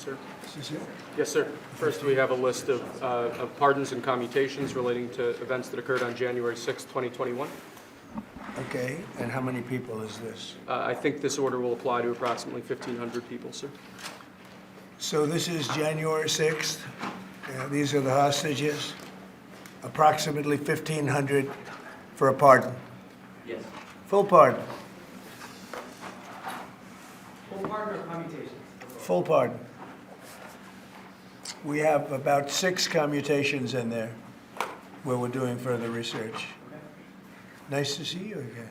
sir. Is it? Yes, sir. First, we have a list of pardons and commutations relating to events that occurred on January 6, 2021. Okay, and how many people is this? I think this order will apply to approximately 1,500 people, sir. So this is January 6th. These are the hostages. Approximately 1,500 for a pardon. Yes. Full pardon. Full pardon or commutations? Full pardon. We have about 6 commutations in there where we're doing further research. Nice to see you again.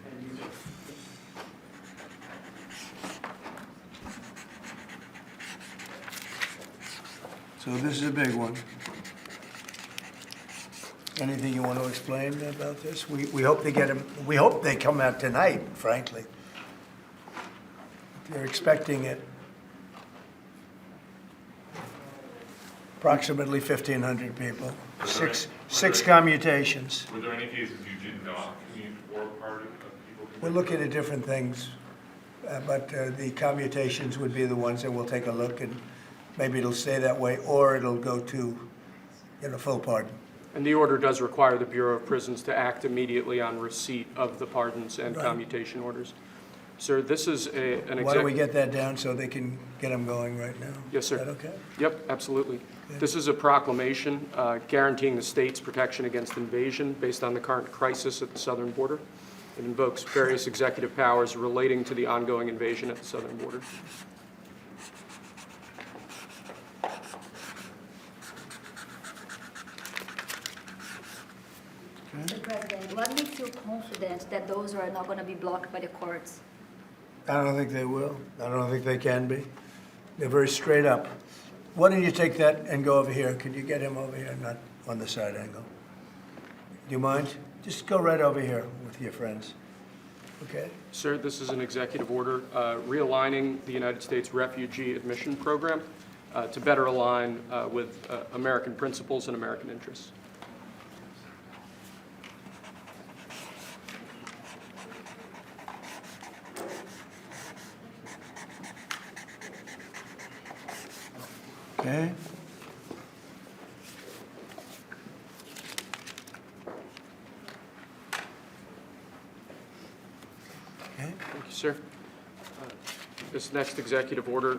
So this is a big one. Anything you want to explain about this? We hope they get them. We hope they come out tonight, frankly. They're expecting it. Approximately 1,500 people. Six commutations. Were there any cases you did not commute or pardon of people? We're looking at different things, but the commutations would be the ones that we'll take a look, and maybe it'll stay that way, or it'll go to, full pardon. And the order does require the Bureau of Prisons to act immediately on receipt of the pardons and Right. commutation orders. Sir, this is an Why don't we executive... get that down so they can get them going right now? Yes, sir. Is that okay? Yep, absolutely. This is a proclamation guaranteeing the state's protection against invasion based on the current crisis at the southern border. It invokes various executive powers relating to the ongoing invasion at the southern border. Mr. President, what makes you confident that those are not going to be blocked by the courts? I don't think they will. I don't think they can be. They're very straight up. Why don't you take that and go over here? Could you get him over here, not on the side angle? Do you mind? Just go right over here with your friends. Okay? Sir, this is an executive order realigning the United States Refugee Admission Program to better align with American principles and American interests. Okay? Okay? Thank you, sir. This next executive order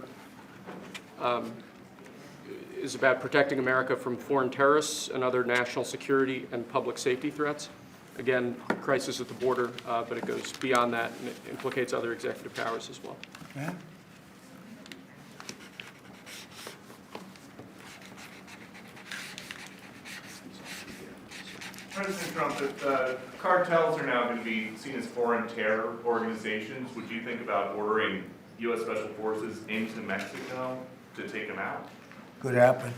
is about protecting America from foreign terrorists and other national security and public safety threats. Again, crisis at the border, but it goes beyond that and it implicates other executive powers as well. Okay? President Trump, if cartels are now going to be seen as foreign terror organizations, would you think about ordering U.S. Special Forces into Mexico to take them out? Could happen.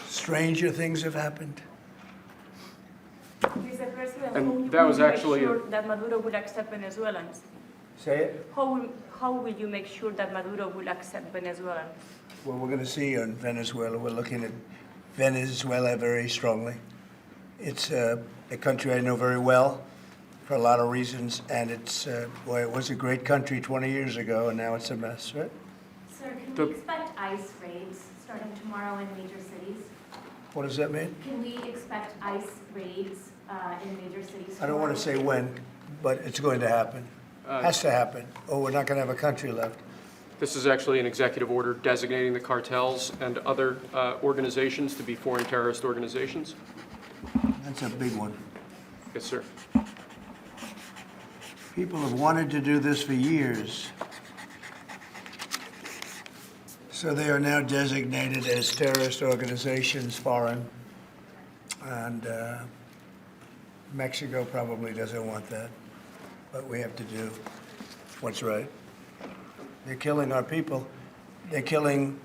Stranger things have happened. Mr. President, And that was actually how will you make sure that Maduro will accept Venezuelans? Say it. How will you make sure that Maduro will accept Venezuelans? Well, we're going to see on Venezuela. We're looking at Venezuela very strongly. It's a country I know very well for a lot of reasons, and it's, boy, it was a great country 20 years ago, and now it's a mess, right? Sir, can we expect ICE raids starting tomorrow in major cities? What does that mean? Can we expect ICE raids in major cities? I don't want to say when, but it's going to happen. Has to happen, or we're not going to have a country left. This is actually an executive order designating the cartels and other organizations to be foreign terrorist organizations. That's a big one. Yes, sir. People have wanted to do this for years. So they are now designated as terrorist organizations, foreign. And Mexico probably doesn't want that. But we have to do what's right. They're killing our people. They're killing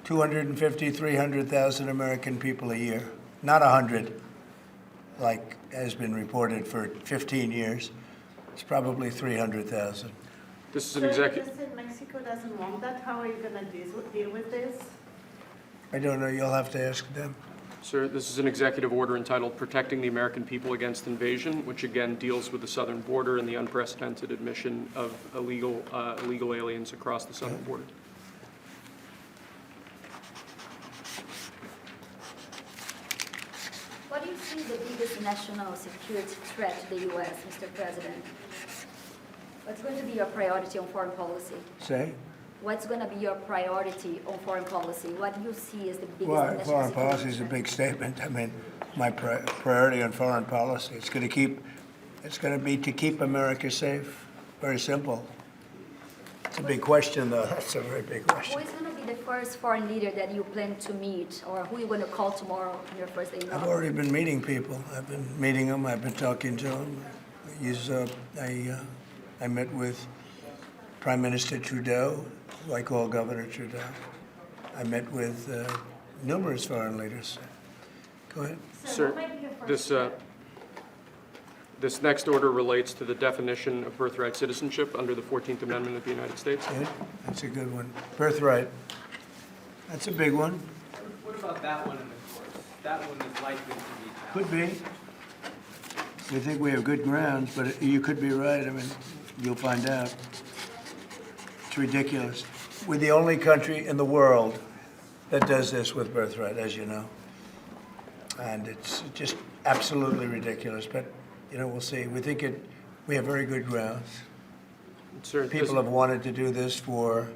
250, 300,000 American people a year. Not 100, like has been reported for 15 years. It's probably 300,000. This is an So executive... you just said Mexico doesn't want that. How are you going to deal with this? I don't know. You'll have to ask them. Sir, this is an executive order entitled Protecting the American People Against Invasion, which again deals with the southern border and the unprecedented admission of illegal aliens across the southern border. see the biggest national security threat to the U.S., Mr. President? What's going to be your priority on foreign policy? Say? What's going to be your priority on foreign policy? What do you see as the biggest Well, national foreign security policy is a threat? big statement. I mean, my priority on foreign policy, it's going to be to keep America safe. Very simple. It's a big question, though. That's a very big Who question. is going to be the first foreign leader that you plan to meet, or who are you going to call tomorrow on your first day in I've office? already been meeting people. I've been meeting them. I've been talking to them. I met with Prime Minister Trudeau, who I call Governor Trudeau. I met with numerous foreign leaders. Go ahead. Sir, what might be your first this, step? this next order relates to the definition of birthright citizenship under the 14th Amendment of the United States. Good. That's a good one. Birthright. That's a big one. What about that one in the course? That one is likely to be passed. Could be. We think we have good grounds, but you could be right. I mean, you'll find out. It's ridiculous. We're the only country in the world that does this with birthright, as you know. And it's just absolutely ridiculous, but, you know, we'll see. We have very good grounds. Sir, People have wanted to do this for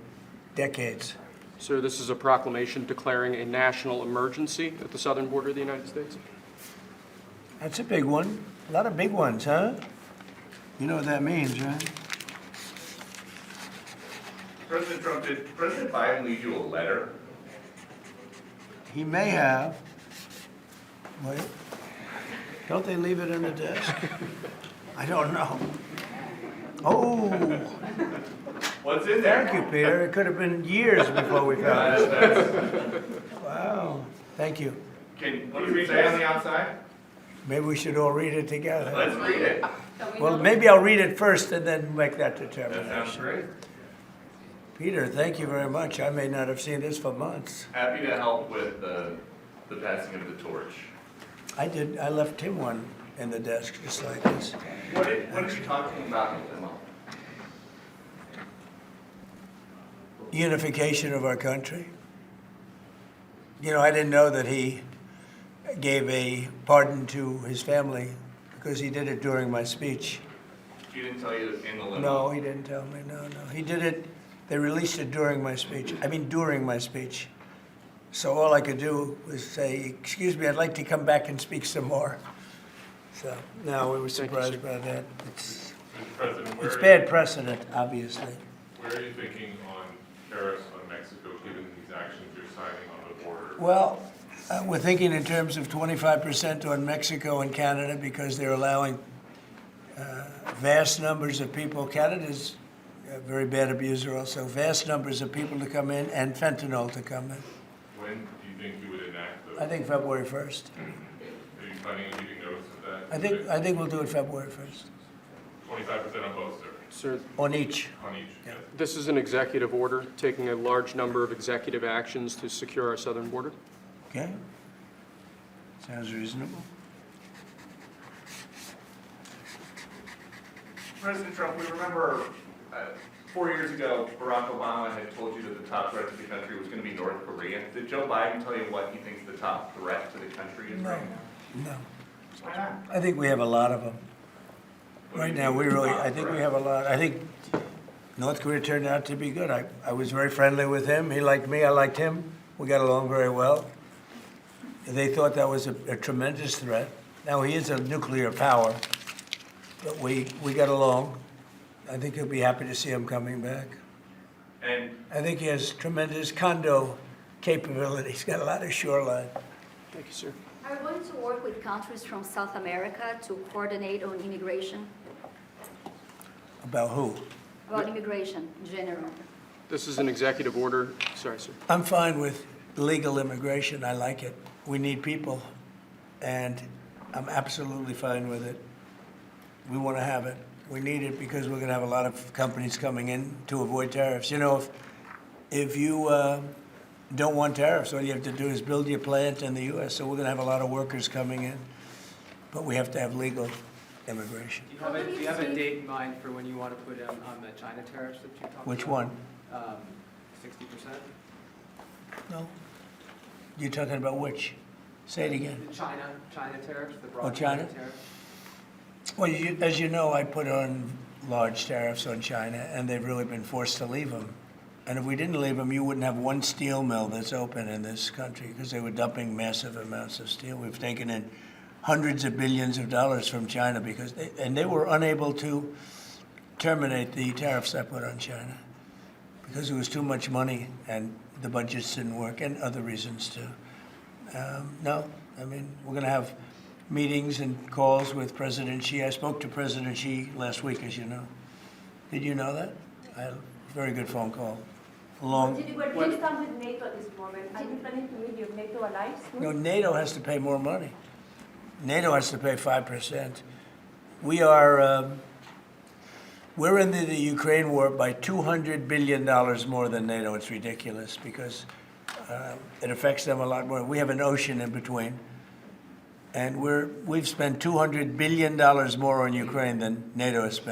decades. Sir, this is a proclamation declaring a national emergency at the southern border of the United States. That's a big one. A lot of big ones, huh? You know what that means, right? President Trump, did President Biden leave you a letter? He may have. Wait. Don't they leave it in the desk? I don't know. Oh, What's in there? thank you, Peter. It could have been years before we found it. That's- Wow. Thank you. what does it say on the outside? Maybe we should all read it together. Let's read it. Well, maybe I'll read it first and then make that That sounds determination. great. Peter, thank you very much. I may not have seen this for months. Happy to help with the passing of the torch. I did. I left him one in the desk just like this. What are you talking about in the memo? Unification of our country. You know, I didn't know that he gave a pardon to his family because he did it during my speech. He didn't tell you in the limo? No, he didn't tell me. No. He did it. They released it during my speech. During my speech. So all I could do was say, "Excuse me, I'd like to come back and speak some more." So, no, we were Thank you, surprised sir. by that. It's President, it's bad precedent, obviously. where are you thinking on tariffs on Mexico, given these actions you're signing on the border? Well, we're thinking in terms of 25% on Mexico and Canada because they're allowing vast numbers of people. Canada's a very bad abuser also. Vast numbers of people to come in and fentanyl to come in. When do you think you would enact those? I think February 1st. Are you planning on giving notice of that? I think we'll do it February 1st. 25% on both, sir, Sir, On each. on each? Yeah. this is an executive order taking a large number of executive actions to secure our southern border. Okay? Sounds reasonable. President Trump, we remember 4 years ago, Barack Obama had told you that the top threat to the country was going to be North Korea. Did Joe Biden tell you what he thinks the top threat to the country is right now? No. Why not? I think we have a lot of them. What do Right you now, think is the top I think we threat? have a lot. I think North Korea turned out to be good. I was very friendly with him. He liked me, I liked him. We got along very well. They thought that was a tremendous threat. Now, he is a nuclear power, but we got along. I think he'll be happy to see him coming back. And I think he has tremendous condo capability. He's got a lot of shoreline. Thank you, sir. Are you going to work with countries from South America to coordinate on immigration? About who? About immigration in general? This is an executive order. Sorry, sir. I'm fine with legal immigration. I like it. We need people, and I'm absolutely fine with it. We want to have it. We need it because we're going to have a lot of companies coming in to avoid tariffs. You know, if you don't want tariffs, all you have to do is build your plant in the U.S. So we're going to have a lot of workers coming in, but we have to have legal immigration. Do you have a date in mind for when you want to put in on the China tariffs that you talked about? Which one? 60%? No. You're talking about which? Say it again. The China tariffs, the Oh, broad China? tariffs? Well, as you know, I put on large tariffs on China, and they've really been forced to leave them. And if we didn't leave them, you wouldn't have one steel mill that's open in this country because they were dumping massive amounts of steel. We've taken in hundreds of billions of dollars from China because they were unable to terminate the tariffs I put on China because it was too much money and the budgets didn't work and other reasons too. No, I mean, we're going to have meetings and calls with President Xi. I spoke to President Xi last week, as you know. Did you know that? I had a very good phone call. Where do you stand with NATO at this moment? Are you planning to meet your NATO allies? No, NATO has to pay more money. NATO has to pay 5%. We're into the Ukraine war by $200 billion more than NATO. It's ridiculous because it affects them a lot more. We have an ocean in between. And we've spent $200 billion more on Ukraine than NATO has spent.